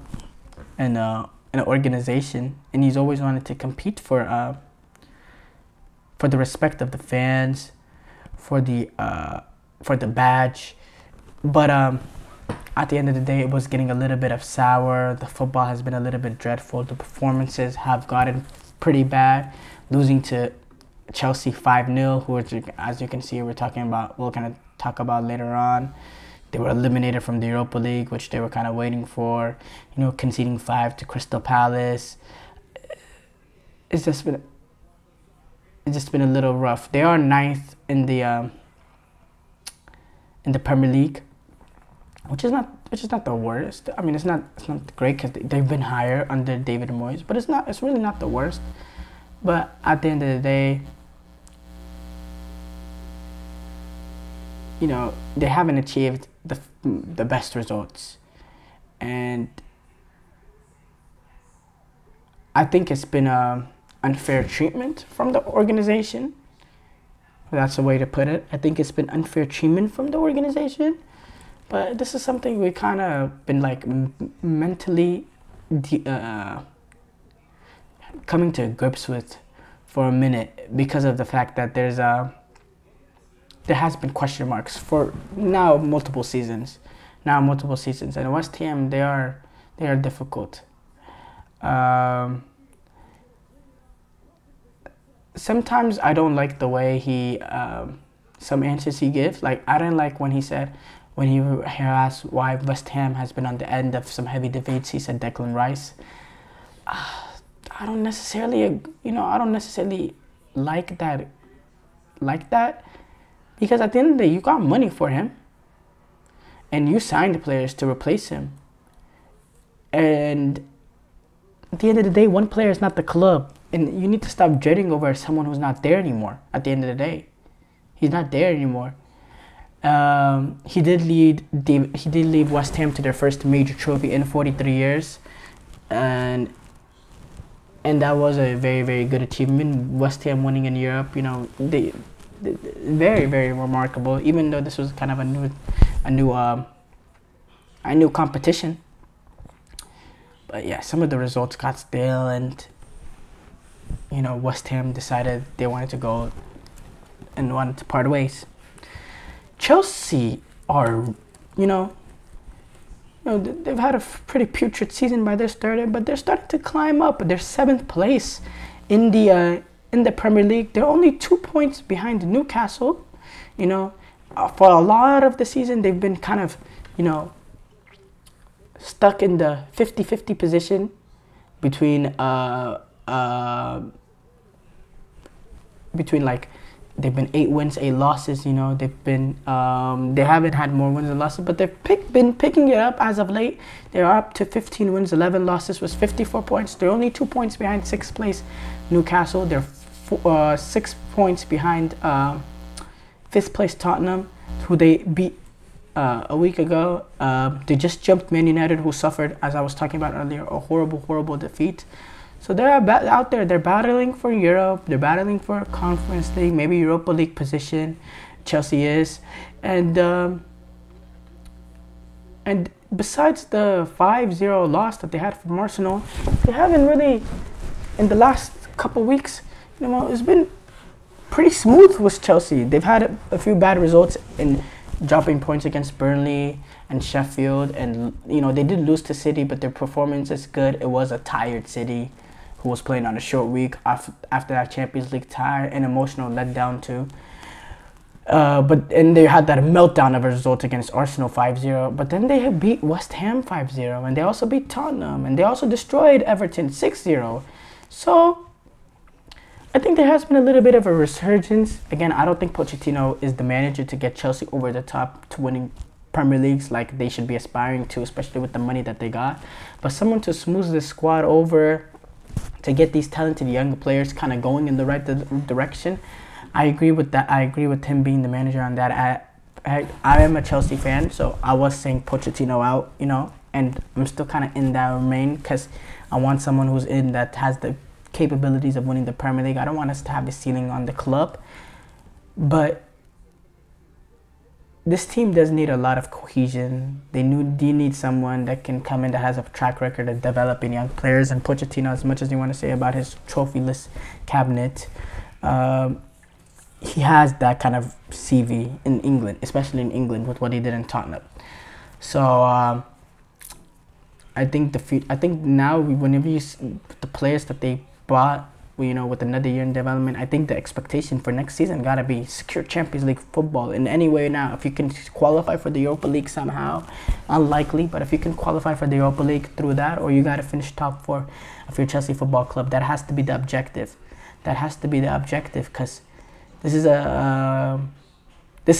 and an organization, and he's always wanted to compete for the respect of the fans, for the badge. But at the end of the day, it was getting a little bit of sour. The football has been a little bit dreadful. The performances have gotten pretty bad. Losing to Chelsea 5-0, who, as you can see, we're going to talk about later on. They were eliminated from the Europa League, which they were kind of waiting for. You know, conceding 5 to Crystal Palace. It's just been a little rough. They are 9th in the Premier League, which is not the worst. I mean, it's not great because they've been higher under David Moyes, but it's really not the worst. But at the end of the day, you know, they haven't achieved the best results, and I think it's been unfair treatment from the organization. That's a way to put it. I think it's been unfair treatment from the organization, but this is something we kind of been like mentally coming to grips with for a minute because of the fact that there has been question marks for now multiple seasons, and West Ham, they are difficult. Sometimes I don't like the way some answers he gives. Like, I didn't like when he asked why West Ham has been on the end of some heavy debates. He said Declan Rice. I don't necessarily like that, because at the end of the day, you got money for him, and you signed players to replace him. And at the end of the day, one player is not the club, and you need to stop dreading over someone who's not there anymore. At the end of the day, he's not there anymore. He did lead West Ham to their first major trophy in 43 years, and that was a very, very good achievement. West Ham winning in Europe, you know, they very, very remarkable. Even though this was kind of a new competition, but yeah, some of the results got stale, and you know, West Ham decided they wanted to go and wanted to part ways. Chelsea are, they've had a pretty putrid season by this third, but they're starting to climb up. They're 7th place in the Premier League. They're only 2 points behind Newcastle. You know, for a lot of the season, they've been kind of, stuck in the 50-50 position between like, they've been 8 wins, 8 losses. You know, they've been they haven't had more wins than losses, but they've been picking it up as of late. They're up to 15 wins, 11 losses, with 54 points. They're only 2 points behind 6th place Newcastle. They're 6 points behind 5th place Tottenham, who they beat a week ago. They just jumped Man United, who suffered, as I was talking about earlier, a horrible defeat. So they're out there. They're battling for Europe. They're battling for a Conference League, maybe Europa League position. Chelsea is, and besides the 5-0 loss that they had from Arsenal, they haven't really, in the last couple weeks, it's been pretty smooth with Chelsea. They've had a few bad results in dropping points against Burnley and Sheffield, and they did lose to City, but their performance is good. It was a tired City. who was playing on a short week after that Champions League tie, an emotional letdown too. And they had that meltdown of a result against Arsenal 5-0. But then they beat West Ham 5-0, and they also beat Tottenham, and they also destroyed Everton 6-0. So I think there has been a little bit of a resurgence. Again, I don't think Pochettino is the manager to get Chelsea over the top to winning Premier Leagues like they should be aspiring to, especially with the money that they got. But someone to smooth the squad over, to get these talented young players kind of going in the right direction. I agree with that. I agree with him being the manager on that. I am a Chelsea fan, so I was saying Pochettino out, and I'm still kind of in that remain because I want someone who's in that has the capabilities of winning the Premier League. I don't want us to have the ceiling on the club, but this team does need a lot of cohesion. They need someone that can come in that has a track record of developing young players. And Pochettino, as much as you want to say about his trophyless cabinet, he has that kind of CV in England, especially in England with what he did in Tottenham. So I think now whenever you see the players that they bought, with another year in development, I think the expectation for next season gotta be secure Champions League football in any way. Now, if you can qualify for the Europa League somehow, unlikely, but if you can qualify for the Europa League through that, or you gotta finish top 4 of your Chelsea Football Club, that has to be the objective. That has to be the objective, because this is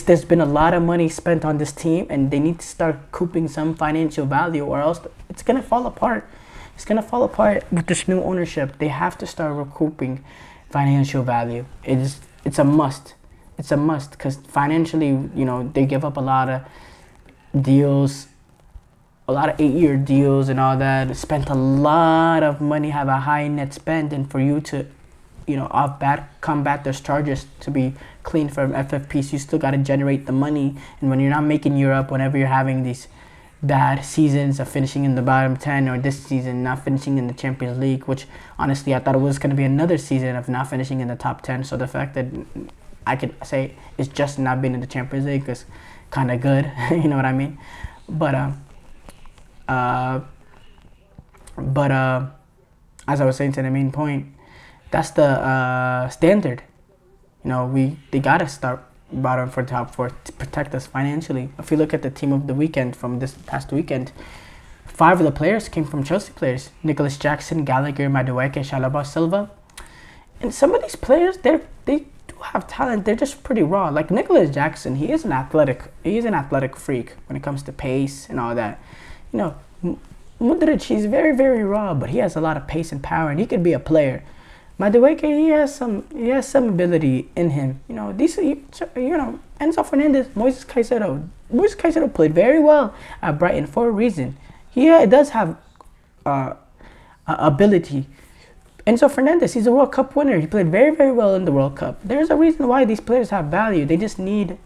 there's been a lot of money spent on this team, and they need to start couping some financial value, or else it's gonna fall apart. It's going to fall apart with this new ownership. They have to start recouping financial value. It's a must. It's a must because financially, they give up a lot of deals, a lot of 8-year deals and all that. Spent a lot of money, have a high net spend, and for you to, combat those charges to be clean from FFPs, you still got to generate the money. And when you're not making Europe, whenever you're having these bad seasons of finishing in the bottom 10, or this season not finishing in the Champions League, which honestly I thought it was going to be another season of not finishing in the top 10. So the fact that I could say it's just not being in the Champions League is kind of good. You know what I mean? But as I was saying to the main point, that's the standard. They gotta start bottom for top 4 to protect us financially. If you look at the team of the weekend from this past weekend, 5 of the players came from Chelsea players: Nicholas Jackson, Gallagher, Madueke, Chalobah, Silva. And some of these players, they do have talent. They're just pretty raw. Like Nicholas Jackson, he's an athletic freak when it comes to pace and all that. Modric, he's very, very raw, but he has a lot of pace and power, and he could be a player. Madueke, he has some ability in him. Enzo Fernandez, Moyes Caicedo played very well at Brighton for a reason. He does have ability. Enzo Fernandez, he's a World Cup winner. He played very, very well in the World Cup. There's a reason why these players have value. They just need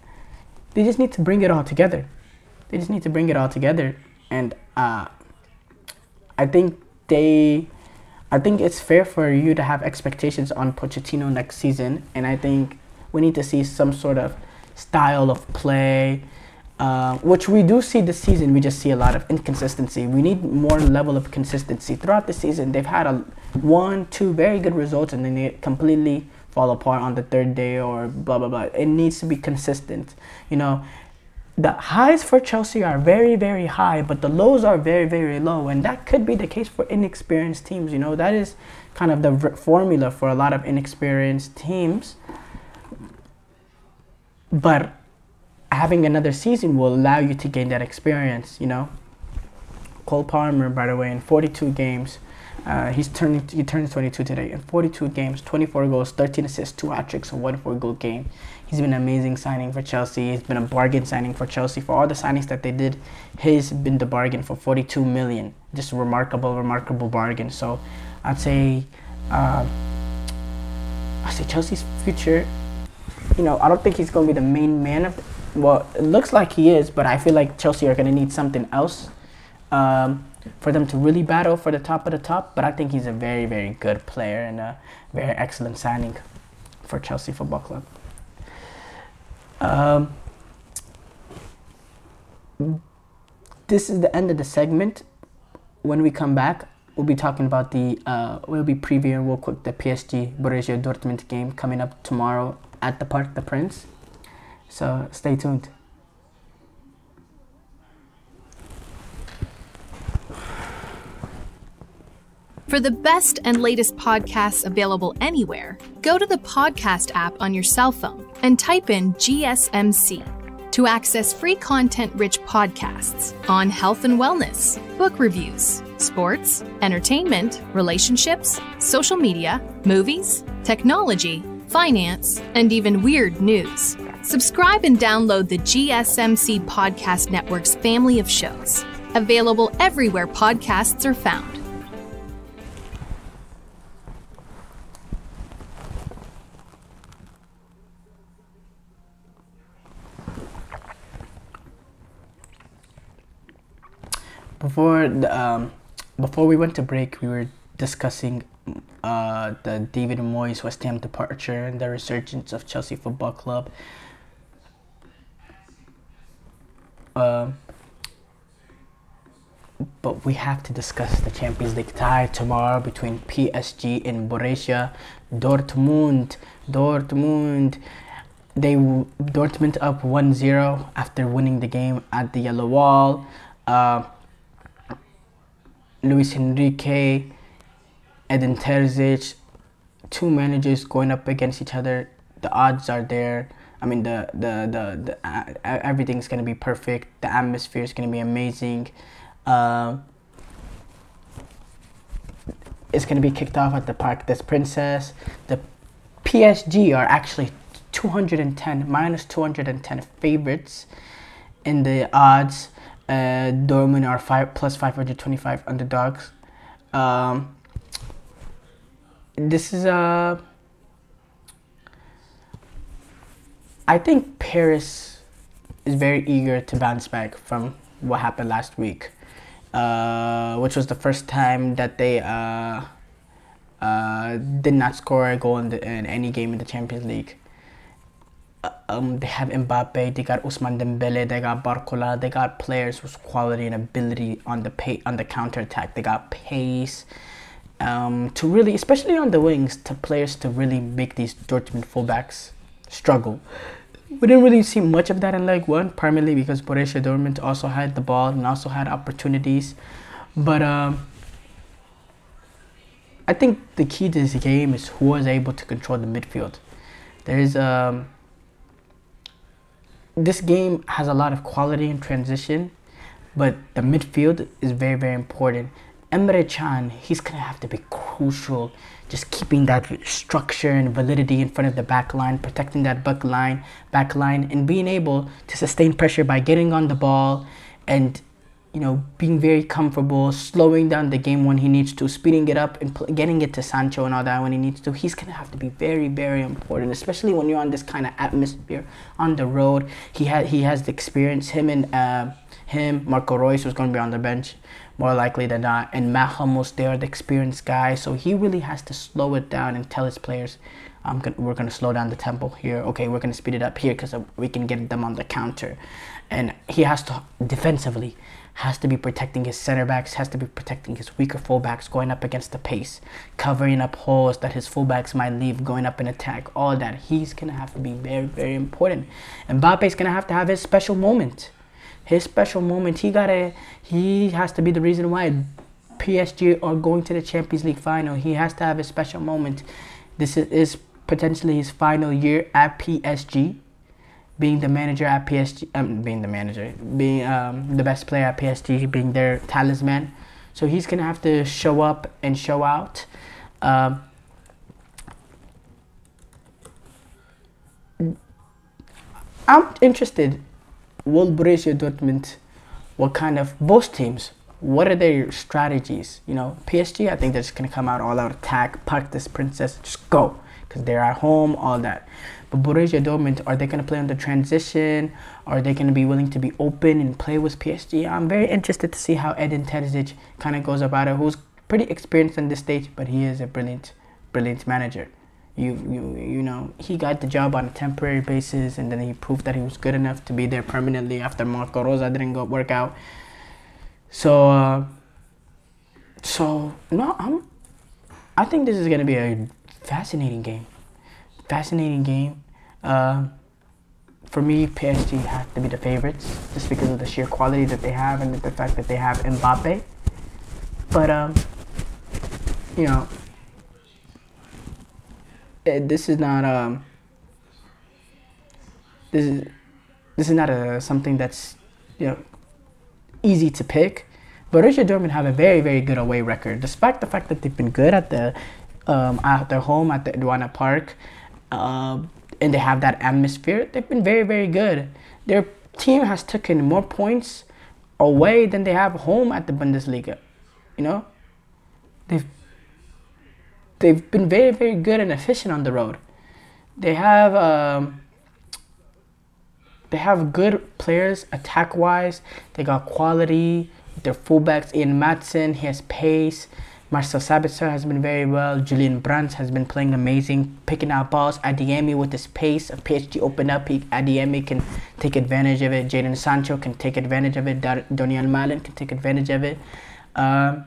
to bring it all together. And I think it's fair for you to have expectations on Pochettino next season, and I think we need to see some sort of style of play, which we do see this season. We just see a lot of inconsistency. We need more level of consistency throughout the season. They've had 1-2 very good results, and then they completely fall apart on the 3rd day or blah blah blah. It needs to be consistent. The highs for Chelsea are very, very high, but the lows are very, very low. And that could be the case for inexperienced teams. That is kind of the formula for a lot of inexperienced teams. But having another season will allow you to gain that experience, Cole Palmer, by the way, in 42 games, he turns 22 today. In 42 games, 24 goals, 13 assists, 2 hat-tricks, and 1 4-goal game. He's been an amazing signing for Chelsea. He's been a bargain signing for Chelsea. For all the signings that they did, he's been the bargain for 42 million. Just a remarkable bargain. So I'd say Chelsea's future, I don't think he's going to be the main man of well, it looks like he is, but I feel like Chelsea are going to need something else for them to really battle for the top of the top. But I think he's a very, very good player and a very excellent signing for Chelsea Football Club. This is the end of the segment. When we come back, we'll be talking about we'll be previewing real quick the PSG Borussia Dortmund game coming up tomorrow at the Parc des Princes. So stay tuned. For the best and latest podcasts available anywhere, go to the podcast app on your cell phone and type in GSMC to access free content-rich podcasts on health and wellness, book reviews, sports, entertainment, relationships, social media, movies, technology, finance, and even weird news. Subscribe and download the GSMC Podcast Network's family of shows, available everywhere podcasts are found. Before we went to break, we were discussing the David Moyes West Ham departure and the resurgence of Chelsea Football Club. But we have to discuss the Champions League tie tomorrow between PSG and Borussia Dortmund. Dortmund up 1-0 after winning the game at the Yellow Wall. Luis Enrique, Edin Terzic, two managers going up against each other. The odds are there. I mean, the everything's gonna be perfect. The atmosphere is gonna be amazing. It's gonna be kicked off at the Parc des Princes. The PSG are actually 210 minus 210 favorites in the odds. Dortmund are plus 525 underdogs. This is I think Paris is very eager to bounce back from what happened last week, which was the first time that they did not score a goal in any game in the Champions League. They have Mbappe, they got Ousmane Dembele, they got Barcola, they got players with quality and ability on the counter attack. They got pace to really, especially on the wings, to players to really make these Dortmund fullbacks struggle. We didn't really see much of that in Leg 1, primarily because Borussia Dortmund also had the ball and also had opportunities. But I think the key to this game is who was able to control the midfield. There is this game has a lot of quality in transition, but the midfield is very, very important. Emre Can, he's going to have to be crucial, just keeping that structure and validity in front of the back line, protecting that back line, and being able to sustain pressure by getting on the ball and, you know, being very comfortable, slowing down the game when he needs to, speeding it up and getting it to Sancho and all that when he needs to. He's going to have to be very, very important, especially when you're on this kind of atmosphere on the road. He has the experience. Marco Reus was going to be on the bench more likely than not, and Matt Hummels, they are the experienced guys, so he really has to slow it down and tell his players, we're going to slow down the tempo here. Okay, we're going to speed it up here because we can get them on the counter. And he has to, defensively, has to be protecting his center backs, has to be protecting his weaker fullbacks, going up against the pace, covering up holes that his fullbacks might leave, going up in attack, all that. He's going to have to be very, very important. Mbappe's going to have his special moment. His special moment, he has to be the reason why PSG are going to the Champions League final. He has to have a special moment. This is potentially his final year at PSG. Being the manager at PSG, being the best player at PSG, being their talisman. So he's going to have to show up and show out. I'm interested, will Borussia Dortmund, both teams, what are their strategies? You know, PSG, I think they're just going to come out all out attack, Parc des Princes, just go, because they're at home, all that. But Borussia Dortmund, are they going to play on the transition? Are they going to be willing to be open and play with PSG? I'm very interested to see how Edin Terzic kind of goes about it, who's pretty experienced on this stage, but he is a brilliant manager. You know, he got the job on a temporary basis, and then he proved that he was good enough to be there permanently after Marco Rosa didn't work out. So So no, I think this is gonna be a fascinating game. For me, PSG have to be the favorites just because of the sheer quality that they have and the fact that they have Mbappe. But you know, this is not this is not something that's, you know, easy to pick. Borussia Dortmund have a very, very good away record, despite the fact that they've been good at their home at the Edwana Park, and they have that atmosphere. They've been very, very good. Their team has taken more points away than they have home at the Bundesliga. You know, they've been very, very good and efficient on the road. They have good players attack-wise. They got quality. Their fullbacks, Ian Maatsen, he has pace. Marcel Sabitzer has been very well. Julian Brandt has been playing amazing, picking out balls. Adeyemi with his pace. If PSG open up, Adeyemi can take advantage of it. Jadon Sancho can take advantage of it. Daniel Malen can take advantage of it. And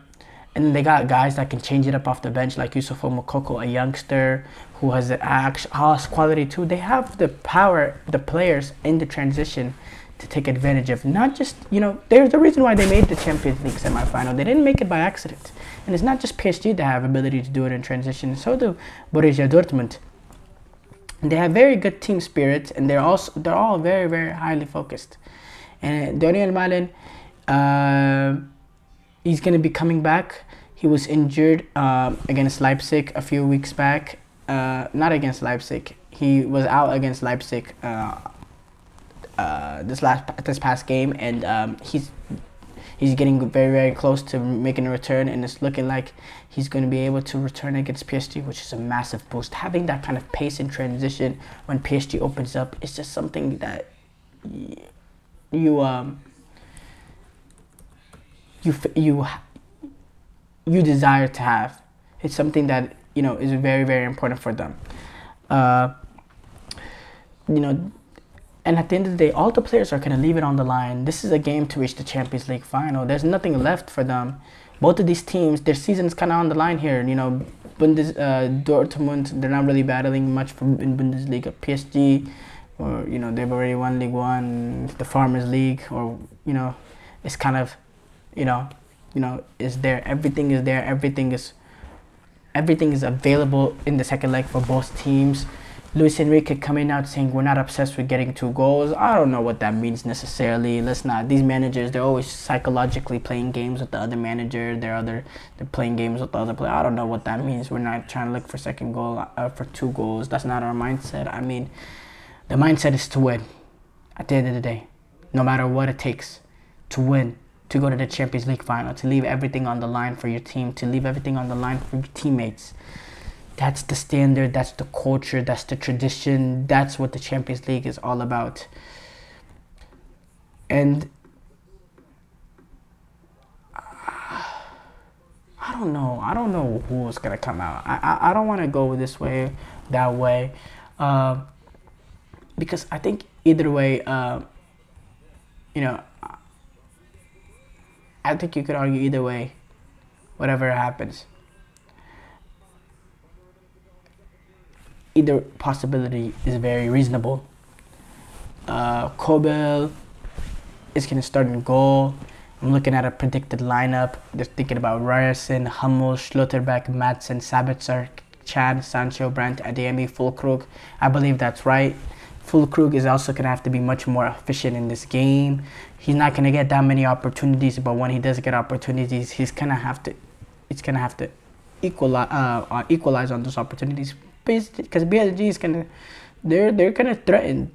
they got guys that can change it up off the bench, like Youssoufou Moukoko, a youngster who has quality too. They have the power, the players in the transition to take advantage of. Not just, you know, there's the reason why they made the Champions League semifinal. They didn't make it by accident. And it's not just PSG that have ability to do it in transition. So do Borussia Dortmund. And they have very good team spirit, and they're all very, very highly focused. And Daniel Malen, he's going to be coming back. He was injured against Leipzig a few weeks back. Not against Leipzig. He was out against Leipzig this past game, and he's getting very, very close to making a return, and it's looking like he's going to be able to return against PSG, which is a massive boost. Having that kind of pace in transition when PSG opens up is just something that you desire to have. It's something that, you know, is very, very important for them. You know, and at the end of the day, all the players are going to leave it on the line. This is a game to reach the Champions League final. There's nothing left for them. Both of these teams, their season's kind of on the line here. You know, Dortmund, they're not really battling much in Bundesliga. PSG, or, you know, they've already won League One, the Farmers League, or, you know, it's kind of, you know, is there. Everything is there. Everything is available in the second leg for both teams. Luis Enrique coming out saying we're not obsessed with getting 2 goals. I don't know what that means necessarily. Let's not. These managers, they're always psychologically playing games with the other manager. They're playing games with the other player. I don't know what that means. We're not trying to look for second goal, for 2 goals. That's not our mindset. I mean, the mindset is to win. At the end of the day, no matter what it takes, to win, to go to the Champions League final, to leave everything on the line for your team, to leave everything on the line for your teammates. That's the standard, that's the culture, that's the tradition, that's what the Champions League is all about. And I don't know who's gonna come out. I don't want to go this way, that way, because I think either way, you know, I think you could argue either way, whatever happens. Either possibility is very reasonable. Kobel is going to start in goal. I'm looking at a predicted lineup. They're thinking about Ryerson, Hummel, Schlotterbeck, Maatsen, Sabitzer, Chan, Sancho, Brandt, Adeyemi, Füllkrug. I believe that's right. Füllkrug is also going to have to be much more efficient in this game. He's not going to get that many opportunities, but when he does get opportunities, he's going to have to equalize on those opportunities. Because PSG is they're gonna threaten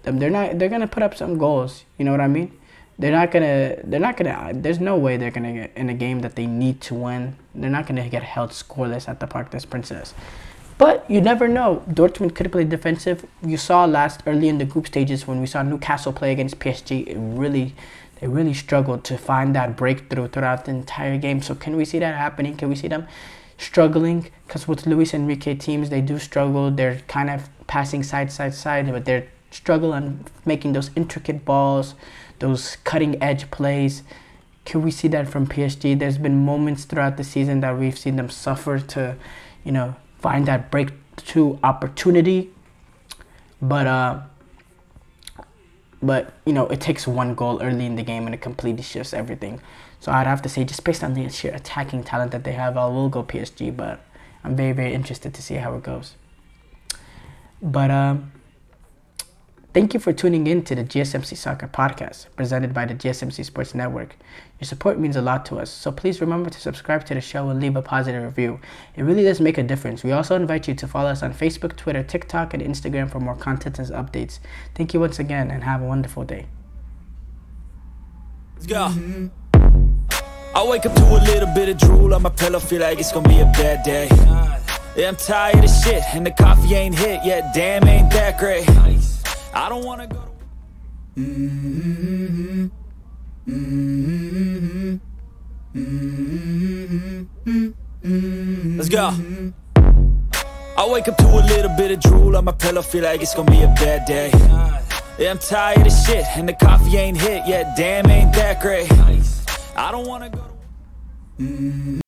them. They're gonna put up some goals. You know what I mean? They're not gonna. There's no way they're gonna get in a game that they need to win. They're not gonna get held scoreless at the Parc des Princes. But you never know. Dortmund could play defensive. You saw early in the group stages when we saw Newcastle play against PSG. They really struggled to find that breakthrough throughout the entire game. So can we see that happening? Can we see them struggling? Because with Luis Enrique teams, they do struggle. They're kind of passing side, but they're struggling on making those intricate balls, those cutting edge plays. Can we see that from PSG? There's been moments throughout the season that we've seen them suffer to, you know, find that breakthrough opportunity. But you know, it takes one goal early in the game and it completely shifts everything. So I'd have to say, just based on the sheer attacking talent that they have, I will go PSG. But I'm very, very interested to see how it goes. But thank you for tuning in to the GSMC Soccer Podcast, presented by the GSMC Sports Network. Your support means a lot to us, so please remember to subscribe to the show and leave a positive review. It really does make a difference. We also invite you to follow us on Facebook, Twitter, TikTok, and Instagram for more content and updates. Thank you once again, and have a wonderful day. Let's go. I wake up to a little bit of drool on my pillow, feel like it's gonna be a bad day. Yeah, I'm tired of shit, and the coffee ain't hit yet, damn, ain't that great. I don't wanna go Let's go. I wake up to a little bit of drool on my pillow, feel like it's gonna be a bad day. Yeah, I'm tired of shit, and the coffee ain't hit yet, damn, ain't that great. I don't wanna go